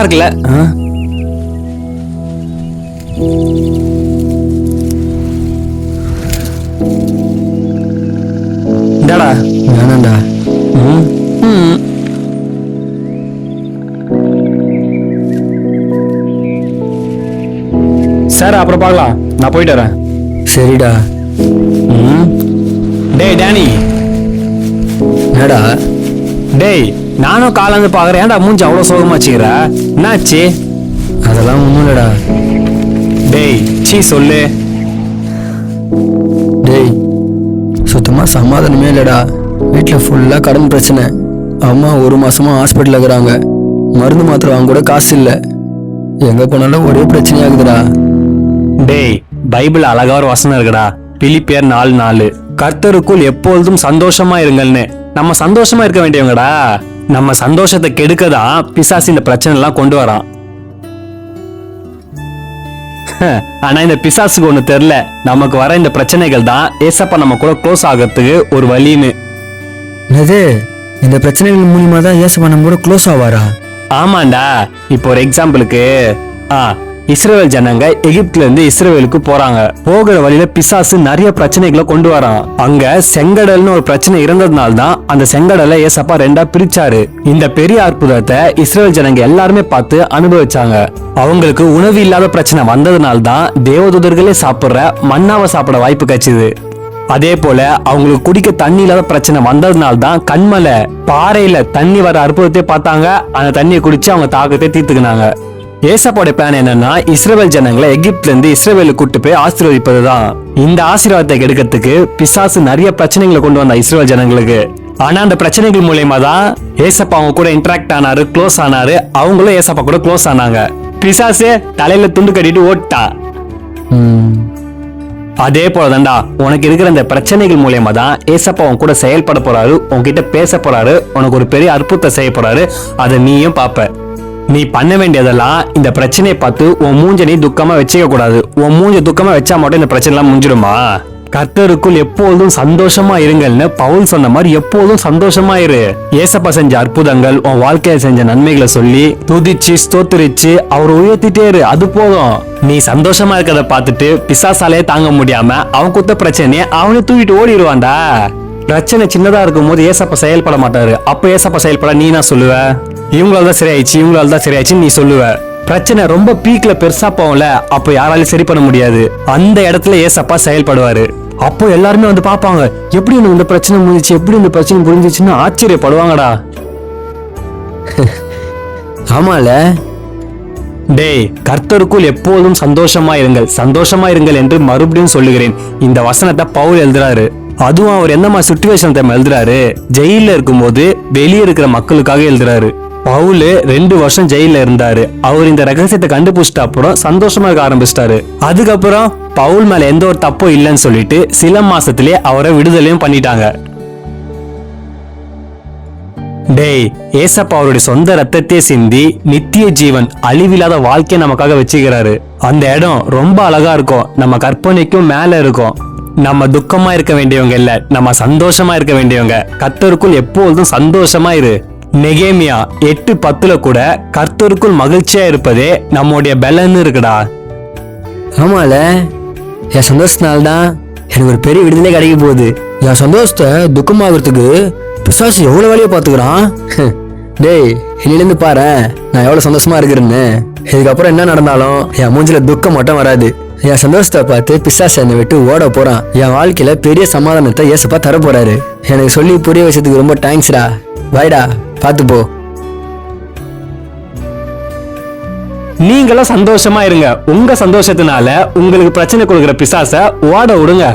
நல்லா இருக்குல்ல? இந்தாடா. வேணாண்டா. சார் அப்புறம் பார்க்கலாம், நான் போயிட்டு வரேன். சரிடா. டேய் டேனி. என்னடா? டேய் நானும் காலேந்து பாக்குறேன், ஏன்டா மூஞ்சி அவ்வளோ சோகமா வச்சுக்கிற? என்னாச்சு? அதெல்லாம் ஒன்றும் இல்லடா. டேய் சீ சொல்லு. டேய் சுத்தமாக சமாதானமே இல்லைடா. வீட்டில் ஃபுல்லாக கடன் பிரச்சனை. அம்மா 1 மாசமா ஹாஸ்பிட்டலில் இருக்கிறாங்க. மருந்து மாத்திரை வாங்க கூட காசு இல்லை. எங்கே போனாலும் ஒரே பிரச்சனையாகுதுடா. டேய் பைபிள் அழகா ஒரு வசனம் இருக்குடா, பிலிப்பியர் 4:4. கர்த்தருக்குள் எப்பொழுதும் சந்தோஷமா இருங்கள்னு. நம்ம சந்தோஷமா இருக்க வேண்டியவங்கடா. நம்ம சந்தோஷத்தை கெடுக்கதான் பிசாசு இந்த பிரச்சனை எல்லாம் கொண்டு வரான். ஆனா இந்த பிசாசுக்கு ஒண்ணு தெரியல, நமக்கு வர இந்த பிரச்சனைகள் தான் ஏசப்பா நம்ம கூட க்ளோஸ் ஆகிறதுக்கு ஒரு வழின்னு. என்னது? இந்த பிரச்சனைகள் மூலியமா தான் ஏசப்பா நம்ம கூட க்ளோஸ் ஆவாரா? ஆமாண்டா. இப்போ ஒரு எக்ஸாம்பிளுக்கு இஸ்ரேல் ஜனங்க எகிப்துல இருந்து இஸ்ரேலுக்கு போறாங்க. போகிற வழியில பிசாசு நிறைய பிரச்சனைகளை கொண்டு வரான். அங்க செங்கடல்னு ஒரு பிரச்சனை இருந்ததுனால தான் அந்த செங்கடலை ஏசப்பா 2ஆ பிரிச்சாரு. இந்த பெரிய அற்புதத்தை இஸ்ரேல் ஜனங்க எல்லாருமே பார்த்து அனுபவிச்சாங்க. அவங்களுக்கு உணவு இல்லாத பிரச்சனை வந்ததுனால தான் தேவதூதர்களே சாப்பிடுற மன்னாவை சாப்பிட வாய்ப்பு கிடைச்சது. அதே போல அவங்களுக்கு குடிக்க தண்ணி இல்லாத பிரச்சனை வந்ததுனால தான் கண்மலை பாறையில தண்ணி வர அற்புதத்தை பார்த்தாங்க. அந்த தண்ணியை குடிச்சு அவங்க தாகத்தை தீர்த்துக்கினாங்க. ஏசப்பாவோட பிளான் என்னன்னா, இஸ்ரவேல் ஜனங்களை எகிப்துல இருந்து இஸ்ரவேலுக்கு கூட்டு போய் ஆசீர்வதிப்பதுதான். இந்த ஆசீர்வாதத்தை எடுக்கிறதுக்கு பிசாசு நிறைய பிரச்சனைகளை கொண்டு வந்தா இஸ்ரவேல் ஜனங்களுக்கு. ஆனா அந்த பிரச்சனைகள் மூலியமா தான் ஏசப்பா அவங்க கூட இன்டராக்ட் ஆனாரு, க்ளோஸ் ஆனாரு. அவங்களும் ஏசப்பா கூட க்ளோஸ் ஆனாங்க. பிசாசு தலையில துண்டு கட்டிட்டு ஓட்டா. அதே போலதான்டா உனக்கு இருக்கிற இந்த பிரச்சனைகள் மூலியமா தான் ஏசப்பா உன் கூட செயல்பட போறாரு, உன்கிட்ட பேச போறாரு, உனக்கு ஒரு பெரிய அற்புதத்தை செய்ய போறாரு. அதை நீயும் பாப்ப. நீ பண்ண வேண்டியதெல்லாம் இந்த பிரச்சனையை பார்த்து உன் மூஞ்ச நீ துக்கமா வச்சுக்க கூடாது. உன் மூஞ்ச துக்கமா வச்சா மட்டும் இந்த பிரச்சனை எல்லாம் முடிஞ்சிடுமா? கர்த்தருக்குள் எப்போதும் சந்தோஷமா இருங்கள்னு பவுல் சொன்ன மாதிரி எப்போதும் சந்தோஷமா இரு. ஏசப்பா செஞ்ச அற்புதங்கள், உன் வாழ்க்கையில செஞ்ச நன்மைகளை சொல்லி துதிச்சு ஸ்தோத்திரிச்சு அவர் உயர்த்திட்டே இரு. அது போதும். நீ சந்தோஷமா இருக்கிறத பார்த்துட்டு பிசாசாலே தாங்க முடியாம அவன் குத்த பிரச்சனையை அவனே தூக்கிட்டு ஓடிடுவான்டா. பிரச்சனை சின்னதா இருக்கும் போது ஏசப்பா செயல்பட மாட்டாரு. அப்ப ஏசப்பா செயல்பட நீ என்ன சொல்லுவ? இவங்களால தான் சரியாயிடுச்சு, இவங்களால தான் சரியாயிடுச்சு நீ சொல்லுவ. பிரச்சனை ரொம்ப பீக்ல பெருசா போகல, அப்ப யாராலையும் சரி பண்ண முடியாது. அந்த இடத்துல ஏசப்பா செயல்படுவாரு. அப்போ எல்லாருமே வந்து பாப்பாங்க, எப்படி இந்த பிரச்சனை முடிஞ்சிச்சு, எப்படி இந்த பிரச்சனை புரிஞ்சிச்சுன்னு ஆச்சரியப்படுவாங்கடா. ஆமால. டேய் கர்த்தருக்குள் எப்போதும் சந்தோஷமா இருங்கள், சந்தோஷமா இருங்கள் என்று மறுபடியும் சொல்லுகிறேன். இந்த வசனத்தை பவுல் எழுதுறாரு. அதுவும் அவர் எந்த மாதிரி சிச்சுவேஷன் டைம் எழுதுறாரு? ஜெயில இருக்கும்போது வெளியே இருக்கிற மக்களுக்காக எழுதுறாரு. பவுல் 2 வருஷம் ஜெயில இருந்தாரு. அவர் இந்த ரகசியத்தை கண்டுபிடிச்சிட்ட அப்புறம் சந்தோஷமா இருக்க ஆரம்பிச்சிட்டாரு. அதுக்கப்புறம் பவுல் மேல எந்த ஒரு தப்பும் இல்லைன்னு சொல்லிட்டு சில மாசத்திலே அவரை விடுதலையும் பண்ணிட்டாங்க. டேய் ஏசப்பா அவருடைய சொந்த ரத்தத்தை சிந்தி நித்திய ஜீவன் அழிவில்லாத வாழ்க்கையை நமக்காக வச்சுக்கிறாரு. அந்த இடம் ரொம்ப அழகா இருக்கும், நம்ம கற்பனைக்கும் மேல இருக்கும். நம்ம துக்கமா இருக்க வேண்டியவங்க இல்ல, நம்ம சந்தோஷமா இருக்க வேண்டியவங்க. கர்த்தருக்குள் எப்பொழுதும் சந்தோஷமா இரு. நெகேமியா 8:10 கூட கர்த்தருக்குள் மகிழ்ச்சியா இருப்பதே நம்முடைய பலன்னு இருக்குடா. ஆமால. என் சந்தோஷத்தினால்தான் எனக்கு ஒரு பெரிய விடுதலை கிடைக்க போகுது. என் சந்தோஷத்தை துக்கமாகறதுக்கு பிசாசு எவ்வளவு வேலையை பாத்துக்கிறான். டேய் இன்னிலிருந்து பாரு நான் எவ்வளவு சந்தோஷமா இருக்கிறேன்னு. இதுக்கப்புறம் என்ன நடந்தாலும் என் மூஞ்சில துக்கம் மட்டும் வராது. என் சந்தோஷத்தை பார்த்து பிசாசு என்னை விட்டு ஓட போறான். என் வாழ்க்கையில பெரிய சமாதானத்தை ஏசப்பா தர போறாரு. எனக்கு சொல்லி புரிய வச்சதுக்கு ரொம்ப தேங்க்ஸ்டா. பாய்டா, பாத்து போ. நீங்களும் சந்தோஷமா இருங்க. உங்க சந்தோஷத்தினால உங்களுக்கு பிரச்சனை கொடுக்கிற பிசாச ஓட விடுங்க.